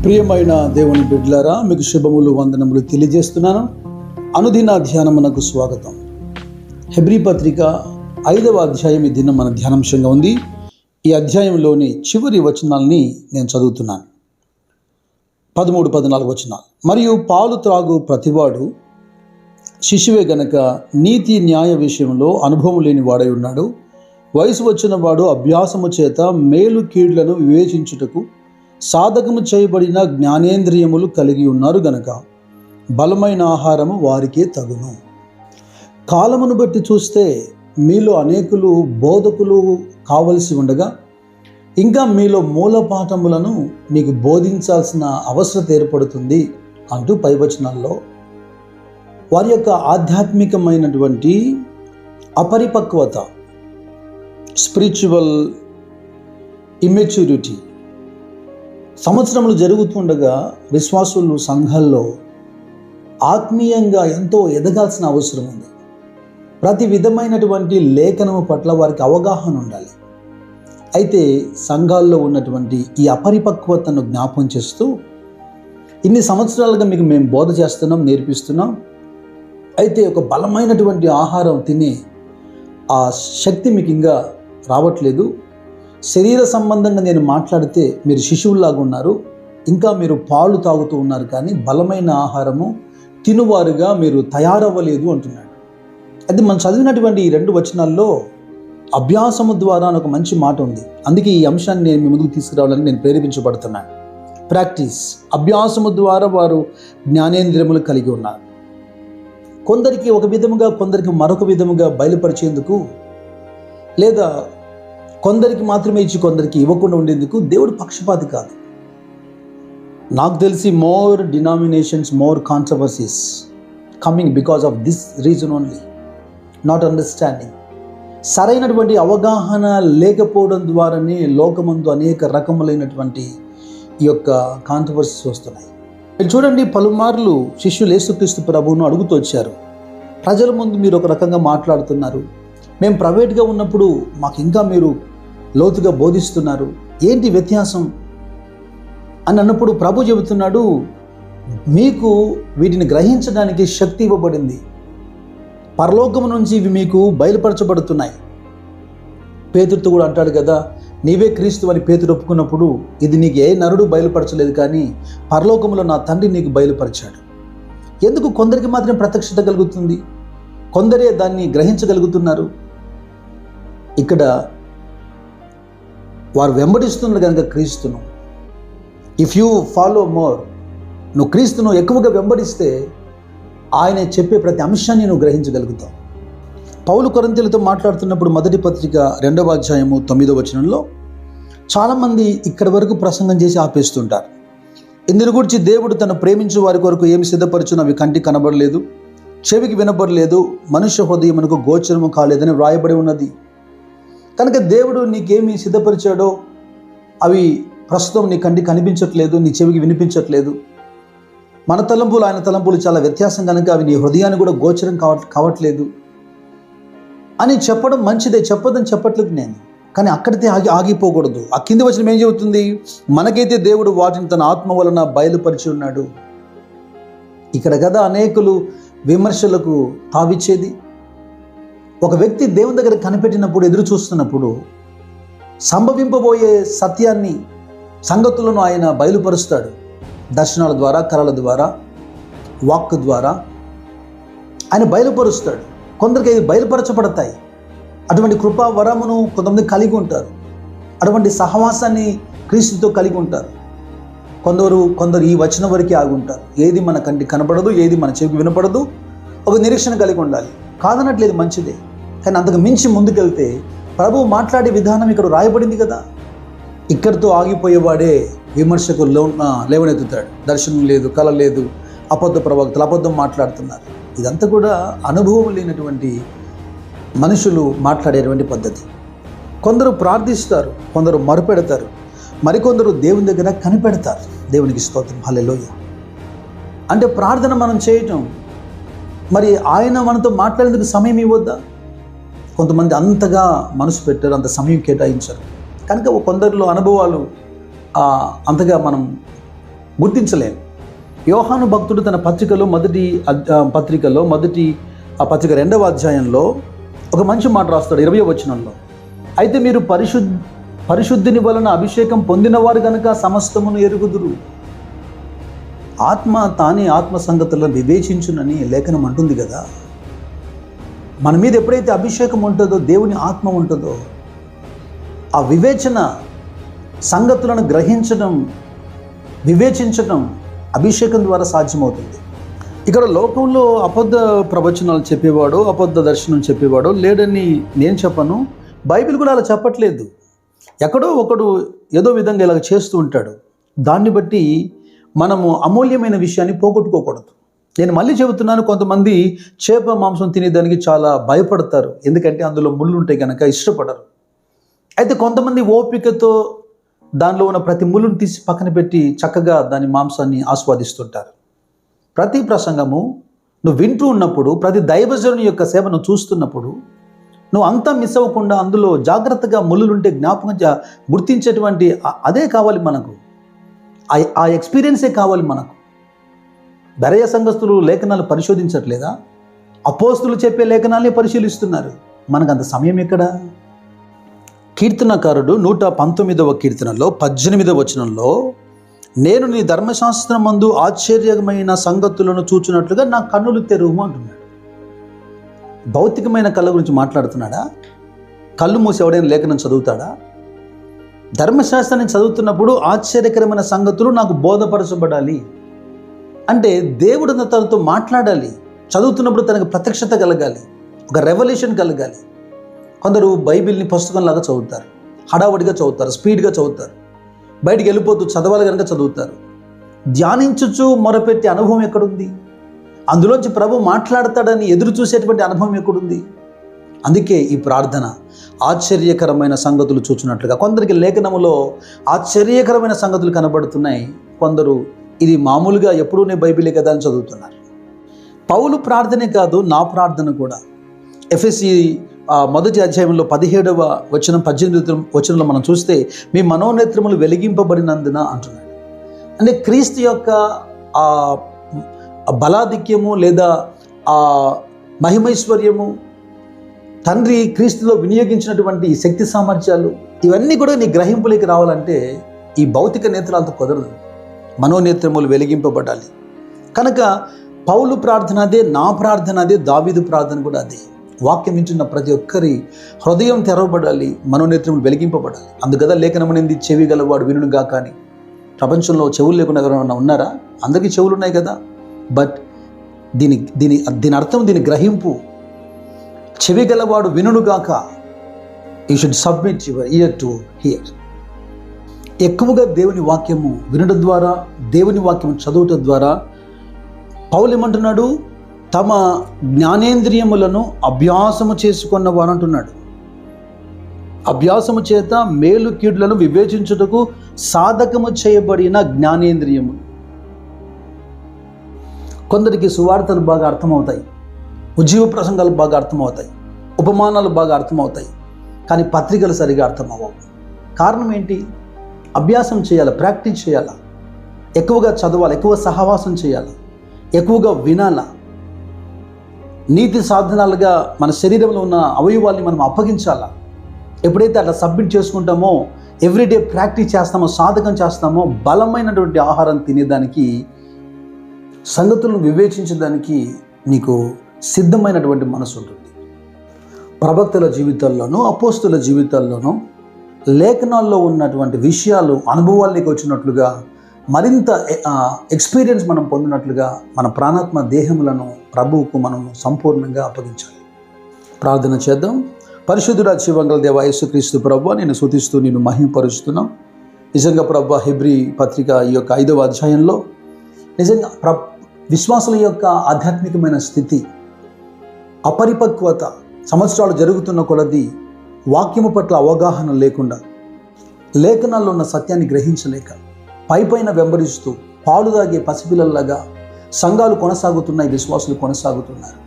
ప్రియమైన దేవుని బిడ్డలారా, మీకు శుభములు వందనములు తెలియజేస్తున్నాను. అనుదిన ధ్యానమునకు స్వాగతం. హెబ్రీ పత్రిక 5వ అధ్యాయం ఈ దినం మన ధ్యానాంశంగా ఉంది. ఈ అధ్యాయంలోని చివరి వచనాల్ని నేను చదువుతున్నాను. 13-14 వచనాలు. మరియు పాలు త్రాగు ప్రతివాడు శిశువే గనక నీతి న్యాయ విషయంలో అనుభవం లేని వాడై ఉన్నాడు. వయసు వచ్చిన వాడు అభ్యాసము చేత మేలు కీళ్లను వివేచించుటకు సాధకము చేయబడిన జ్ఞానేంద్రియములు కలిగి ఉన్నారు గనక బలమైన ఆహారము వారికే తగును. కాలమును బట్టి చూస్తే మీలో అనేకులు బోధకులు కావలసి ఉండగా ఇంకా మీలో మూలపాఠములను మీకు బోధించాల్సిన అవసరత ఏర్పడుతుంది అంటూ పైవచనాల్లో వారి యొక్క ఆధ్యాత్మికమైనటువంటి అపరిపక్వత, స్పిరిచువల్ ఇమ్మెచ్యూరిటీ సంవత్సరములు జరుగుతుండగా విశ్వాసులు సంఘాల్లో ఆత్మీయంగా ఎంతో ఎదగాల్సిన అవసరం ఉంది. ప్రతి విధమైనటువంటి లేఖనము పట్ల వారికి అవగాహన ఉండాలి. అయితే సంఘాల్లో ఉన్నటువంటి ఈ అపరిపక్వతను జ్ఞాపం చేస్తూ ఇన్ని సంవత్సరాలుగా మీకు మేము బోధ చేస్తున్నాం, నేర్పిస్తున్నాం. అయితే ఒక బలమైనటువంటి ఆహారం తినే ఆ శక్తి మీకు ఇంకా రావట్లేదు. శరీర సంబంధంగా నేను మాట్లాడితే మీరు శిశువులాగా ఉన్నారు, ఇంకా మీరు పాలు తాగుతూ ఉన్నారు, కానీ బలమైన ఆహారము తినువారుగా మీరు తయారవ్వలేదు అంటున్నాడు. అది మనం చదివినటువంటి ఈ 2 వచనాల్లో అభ్యాసము ద్వారా అని ఒక మంచి మాట ఉంది. అందుకే ఈ అంశాన్ని నేను మీ ముందుకు తీసుకురావాలని నేను ప్రేరేపించబడుతున్నాను. ప్రాక్టీస్, అభ్యాసము ద్వారా వారు జ్ఞానేంద్రియములు కలిగి ఉన్నారు. కొందరికి ఒక విధముగా, కొందరికి మరొక విధముగా బయలుపరిచేందుకు, లేదా కొందరికి మాత్రమే ఇచ్చి కొందరికి ఇవ్వకుండా ఉండేందుకు దేవుడు పక్షపాతి కాదు. నాకు తెలిసి more denominations, more controversies coming because of this reason only, not understanding. సరైనటువంటి అవగాహన లేకపోవడం ద్వారానే లోకమందు అనేక రకములైనటువంటి ఈ యొక్క కాంట్రవర్సీస్ వస్తున్నాయి. మీరు చూడండి, పలుమార్లు శిష్యులు యేసుక్రీస్తు ప్రభువును అడుగుతూ వచ్చారు. ప్రజల ముందు మీరు ఒక రకంగా మాట్లాడుతున్నారు, మేము ప్రైవేట్గా ఉన్నప్పుడు మాకు ఇంకా మీరు లోతుగా బోధిస్తున్నారు, ఏంటి వ్యత్యాసం అని అన్నప్పుడు ప్రభు చెబుతున్నాడు, మీకు వీటిని గ్రహించడానికి శక్తి ఇవ్వబడింది, పరలోకము నుంచి ఇవి మీకు బయలుపరచబడుతున్నాయి. పేతురుతో కూడా అంటాడు కదా, నీవే క్రీస్తు అని పేతురు ఒప్పుకున్నప్పుడు ఇది నీకు ఏ నరుడు బయలుపరచలేదు, కానీ పరలోకములో నా తండ్రి నీకు బయలుపరిచాడు. ఎందుకు కొందరికి మాత్రం ప్రత్యక్షత కలుగుతుంది, కొందరే దాన్ని గ్రహించగలుగుతున్నారు? ఇక్కడ వారు వెంబడిస్తున్నారు కనుక క్రీస్తును. ఇఫ్ యూ ఫాలో మోర్, నువ్వు క్రీస్తును ఎక్కువగా వెంబడిస్తే ఆయన చెప్పే ప్రతి అంశాన్ని నువ్వు గ్రహించగలుగుతావు. పౌలు కొరింథీయులతో మాట్లాడుతున్నప్పుడు మొదటి పత్రిక 2వ అధ్యాయము 9వ వచనంలో చాలామంది ఇక్కడి వరకు ప్రసంగం చేసి ఆపేస్తుంటారు. ఇందుని గురించి దేవుడు తను ప్రేమించే వారి కొరకు ఏమి సిద్ధపరచునో అవి కంటికి కనబడలేదు, చెవికి వినబడలేదు, మనుష్య హృదయమునకు గోచరము కాలేదని వ్రాయబడి ఉన్నది. కనుక దేవుడు నీకేమి సిద్ధపరిచాడో అవి ప్రస్తుతం నీ కంటికి కనిపించట్లేదు, నీ చెవికి వినిపించట్లేదు. మన తలంపులు ఆయన తలంపులు చాలా వ్యత్యాసం కనుక అవి నీ హృదయాన్ని కూడా గోచరం కావట్లేదు అని చెప్పడం మంచిదే, చెప్పదని చెప్పట్లేదు నేను, కానీ అక్కడితే ఆగిపోకూడదు. ఆ కింది వచనం ఏం చెబుతుంది? మనకైతే దేవుడు వాటిని తన ఆత్మ వలన బయలుపరిచి ఉన్నాడు. ఇక్కడ కదా అనేకులు విమర్శలకు తావిచ్చేది. ఒక వ్యక్తి దేవుని దగ్గర కనిపెట్టినప్పుడు, ఎదురు చూస్తున్నప్పుడు సంభవింపబోయే సత్యాన్ని, సంగతులను ఆయన బయలుపరుస్తాడు. దర్శనాల ద్వారా, కళల ద్వారా, వాక్ ద్వారా ఆయన బయలుపరుస్తాడు. కొందరికి అవి బయలుపరచబడతాయి. అటువంటి కృపా వరమును కొంతమంది కలిగి ఉంటారు. అటువంటి సహవాసాన్ని క్రీస్తుతో కలిగి ఉంటారు. కొందరు ఈ వచనం వరకే ఆగి ఉంటారు. ఏది మన కంటికి కనపడదు, ఏది మన చెవికి వినపడదు. ఒక నిరీక్షణ కలిగి ఉండాలి, కాదనట్లేదు, మంచిదే. కానీ అంతకు మించి ముందుకెళ్తే ప్రభువు మాట్లాడే విధానం ఇక్కడ రాయబడింది కదా. ఇక్కడితో ఆగిపోయేవాడే విమర్శకు లేవనెత్తుతాడు. దర్శనం లేదు, కళ లేదు, అబద్ధ ప్రవక్తలు అబద్ధం మాట్లాడుతున్నారు. ఇదంతా కూడా అనుభవం లేనటువంటి మనుషులు మాట్లాడేటువంటి పద్ధతి. కొందరు ప్రార్థిస్తారు, కొందరు మొరపెడతారు, మరికొందరు దేవుని దగ్గర కనిపెడతారు. దేవునికి స్తోత్రం, హల్లెలూయా. అంటే ప్రార్థన మనం చేయటం, మరి ఆయన మనతో మాట్లాడేందుకు సమయం ఇవ్వద్దా? కొంతమంది అంతగా మనసు పెట్టారు, అంత సమయం కేటాయించారు. కనుక కొందరిలో అనుభవాలు అంతగా మనం గుర్తించలేము. యోహాను భక్తుడు తన పత్రికలో మొదటి పత్రిక 2వ అధ్యాయంలో ఒక మంచి మాట రాస్తాడు 20వ వచనంలో. అయితే మీరు పరిశుద్ధిని వలన అభిషేకం పొందినవారు గనుక సమస్తమును ఎరుగుదురు. ఆత్మ తానే ఆత్మ సంగతులను వివేచించునని లేఖనం అంటుంది కదా. మన మీద ఎప్పుడైతే అభిషేకం ఉంటుందో, దేవుని ఆత్మ ఉంటుందో, ఆ వివేచన, సంగతులను గ్రహించడం, వివేచించడం అభిషేకం ద్వారా సాధ్యమవుతుంది. ఇక్కడ లోకంలో అబద్ధ ప్రవచనాలు చెప్పేవాడు, అబద్ధ దర్శనం చెప్పేవాడు లేడని నేను చెప్పను. బైబిల్ కూడా అలా చెప్పట్లేదు. ఎక్కడో ఒకడు ఏదో విధంగా ఇలాగ చేస్తూ ఉంటాడు. దాన్ని బట్టి మనము అమూల్యమైన విషయాన్ని పోగొట్టుకోకూడదు. నేను మళ్ళీ చెబుతున్నాను, కొంతమంది చేప మాంసం తినేదానికి చాలా భయపడతారు, ఎందుకంటే అందులో ముళ్ళు ఉంటాయి కనుక ఇష్టపడరు. అయితే కొంతమంది ఓపికతో దానిలో ఉన్న ప్రతి ముళ్ళును తీసి పక్కన పెట్టి చక్కగా దాని మాంసాన్ని ఆస్వాదిస్తుంటారు. ప్రతి ప్రసంగము నువ్వు వింటూ ఉన్నప్పుడు, ప్రతి దైవజనుని యొక్క సేవను చూస్తున్నప్పుడు నువ్వు అంతా మిస్ అవ్వకుండా అందులో జాగ్రత్తగా ముళ్ళులుంటే జ్ఞాపకంగా గుర్తించేటువంటి అదే కావాలి మనకు. ఆ ఎక్స్పీరియన్సే కావాలి మనకు. బెరయ సంఘస్థులు లేఖనాలు పరిశోధించట్లేదా? అపోస్తులు చెప్పే లేఖనాలే పరిశీలిస్తున్నారు. మనకు అంత సమయం ఎక్కడ? కీర్తనకారుడు 119వ కీర్తనలో 18వ వచనంలో, నేను నీ ధర్మశాస్త్రమందు ఆశ్చర్యమైన సంగతులను చూచున్నట్లుగా నా కన్నులు తెరువు అంటున్నాడు. భౌతికమైన కళ్ళ గురించి మాట్లాడుతున్నాడా? కళ్ళు మూసి ఎవడైనా లేఖనం చదువుతాడా? ధర్మశాస్త్రాన్ని చదువుతున్నప్పుడు ఆశ్చర్యకరమైన సంగతులు నాకు బోధపరచబడాలి అంటే దేవుడు తనతో మాట్లాడాలి. చదువుతున్నప్పుడు తనకు ప్రత్యక్షత కలగాలి, ఒక రెవల్యూషన్ కలగాలి. కొందరు బైబిల్ని పుస్తకంలాగా చదువుతారు, హడావడిగా చదువుతారు, స్పీడ్గా చదువుతారు, బయటికి వెళ్ళిపోతూ చదవాలి కనుక చదువుతారు. ధ్యానించుచు మొరపెట్టే అనుభవం ఎక్కడుంది? అందులోంచి ప్రభు మాట్లాడతాడని ఎదురు చూసేటువంటి అనుభవం ఎక్కడుంది? అందుకే ఈ ప్రార్థన, ఆశ్చర్యకరమైన సంగతులు చూచినట్లుగా. కొందరికి లేఖనములో ఆశ్చర్యకరమైన సంగతులు కనబడుతున్నాయి, కొందరు ఇది మామూలుగా ఎప్పుడూనే బైబిలే కదా అని చదువుతున్నారు. పౌలు ప్రార్థనే కాదు, నా ప్రార్థన కూడా. ఎఫెసీ 1వ అధ్యాయంలో 17వ వచనం 18వ వచనంలో మనం చూస్తే, మీ మనోనేత్రములు వెలిగింపబడినందున అంటున్నాడు. అంటే క్రీస్తు యొక్క ఆ బలాధిక్యము లేదా ఆ మహిమైశ్వర్యము, తండ్రి క్రీస్తులో వినియోగించినటువంటి శక్తి సామర్థ్యాలు, ఇవన్నీ కూడా నీ గ్రహింపులోకి రావాలంటే ఈ భౌతిక నేత్రాలతో కుదరదు. మనోనేత్రములు వెలిగింపబడాలి. కనుక పౌలు ప్రార్థన అదే, నా ప్రార్థన అదే, దావీదు ప్రార్థన కూడా అదే. వాక్యం వింటున్న ప్రతి ఒక్కరి హృదయం తెరవబడాలి, మనోనేత్రములు వెలిగింపబడాలి. అందుకదా లేఖనమనింది, చెవి గలవాడు వినుగా. కానీ ప్రపంచంలో చెవులు లేకుండా ఎవరైనా ఉన్నారా? అందరికీ చెవులు ఉన్నాయి కదా. బట్ దీని అర్థం, దీని గ్రహింపు, చెవి గలవాడు వినుగాక. You should submit your ear to hear. ఎక్కువగా దేవుని వాక్యము వినడం ద్వారా, దేవుని వాక్యం చదవటం ద్వారా పౌలు ఏమంటున్నాడు? తమ జ్ఞానేంద్రియములను అభ్యాసము చేసుకున్నవారు అంటున్నాడు. అభ్యాసము చేత మేలు కీడులను వివేచించుటకు సాధకము చేయబడిన జ్ఞానేంద్రియము. కొందరికి సువార్తలు బాగా అర్థమవుతాయి, ఉజ్జీవ ప్రసంగాలు బాగా అర్థమవుతాయి, ఉపమానాలు బాగా అర్థమవుతాయి, కానీ పత్రికలు సరిగా అర్థమవ్వవు. కారణం ఏంటి? అభ్యాసం చేయాలి, ప్రాక్టీస్ చేయాలి, ఎక్కువగా చదవాలి, ఎక్కువ సహవాసం చేయాలి, ఎక్కువగా వినాలా. నీతి సాధనాలుగా మన శరీరంలో ఉన్న అవయవాల్ని మనం అప్పగించాలా. ఎప్పుడైతే అట్లా సబ్మిట్ చేసుకుంటామో, ఎవ్రీడే ప్రాక్టీస్ చేస్తామో, సాధకం చేస్తామో, బలమైనటువంటి ఆహారం తినేదానికి, సంగతులను వివేచించడానికి నీకు సిద్ధమైనటువంటి మనసు ఉంటుంది. ప్రవక్తల జీవితాల్లోనూ, అపోస్తుల జీవితాల్లోనూ లేఖనాల్లో ఉన్నటువంటి విషయాలు అనుభవాల్లోకి వచ్చినట్లుగా, మరింత ఎక్స్పీరియన్స్ మనం పొందినట్లుగా మన ప్రాణాత్మ దేహములను ప్రభువుకు మనం సంపూర్ణంగా అప్పగించాలి. ప్రార్థన చేద్దాం. పరిశుద్ధుడా, జీవంగల దేవా యేసుక్రీస్తు ప్రభువా, నేను స్తుతిస్తూ నేను మహిమపరుస్తున్నాం. నిజంగా ప్రభువా, హెబ్రీ పత్రిక ఈ యొక్క 5వ అధ్యాయంలో నిజంగా విశ్వాసుల యొక్క ఆధ్యాత్మికమైన స్థితి, అపరిపక్వత, సంవత్సరాలు జరుగుతున్న కొలది వాక్యము పట్ల అవగాహన లేకుండా, లేఖనాల్లో ఉన్న సత్యాన్ని గ్రహించలేక, పైపైన వెంబడిస్తూ పాలు తాగే పసిపిల్లల్లాగా సంఘాలు కొనసాగుతున్నాయి, విశ్వాసులు కొనసాగుతున్నారు.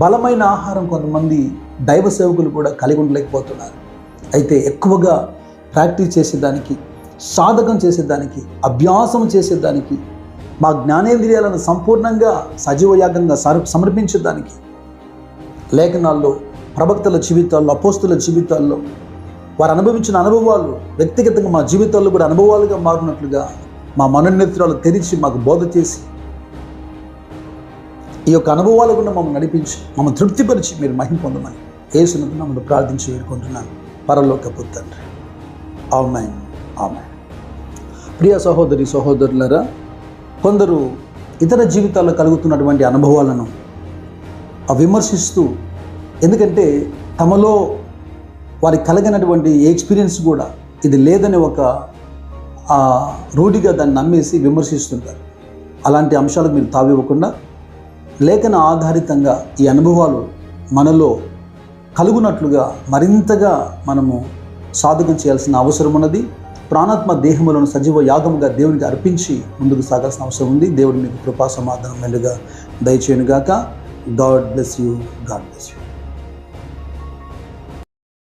బలమైన ఆహారం కొంతమంది దైవ సేవకులు కూడా కలిగి ఉండలేకపోతున్నారు. అయితే ఎక్కువగా ప్రాక్టీస్ చేసేదానికి, సాధకం చేసేదానికి, అభ్యాసం చేసేదానికి, మా జ్ఞానేంద్రియాలను సంపూర్ణంగా సజీవయాగంగా సమర్పించేదానికి లేఖనాల్లో, ప్రవక్తల జీవితాల్లో, అపోస్తుల జీవితాల్లో వారు అనుభవించిన అనుభవాలు వ్యక్తిగతంగా మా జీవితాల్లో కూడా అనుభవాలుగా మారినట్లుగా మా మనోనేత్రాలు తెరిచి మాకు బోధ చేసి ఈ యొక్క అనుభవాల గుండా మమ్మల్ని నడిపించి మమ్మల్ని తృప్తిపరిచి మీరు మహిమ పొందమని యేసునందు మమ్మల్ని ప్రార్థించి వేడుకుంటున్నాను పరలోకపు తండ్రి. ఆమేన్, ఆమేన్. ప్రియ సహోదరి సహోదరులారా, కొందరు ఇతర జీవితాల్లో కలుగుతున్నటువంటి అనుభవాలను విమర్శిస్తూ, ఎందుకంటే తమలో వారికి కలిగినటువంటి ఎక్స్పీరియన్స్ కూడా ఇది లేదని ఒక రూఢిగా దాన్ని నమ్మేసి విమర్శిస్తుంటారు. అలాంటి అంశాలకు మీరు తావివ్వకుండా లేఖన ఆధారితంగా ఈ అనుభవాలు మనలో కలుగునట్లుగా మరింతగా మనము సాధకం చేయాల్సిన అవసరం ఉన్నది. ప్రాణాత్మ దేహములను సజీవ యాగముగా దేవునికి అర్పించి ముందుకు సాగాల్సిన అవసరం ఉంది. దేవుడు మీకు కృపా సమాధానం మెండుగా దయచేయునుగాక. God bless you. God bless you.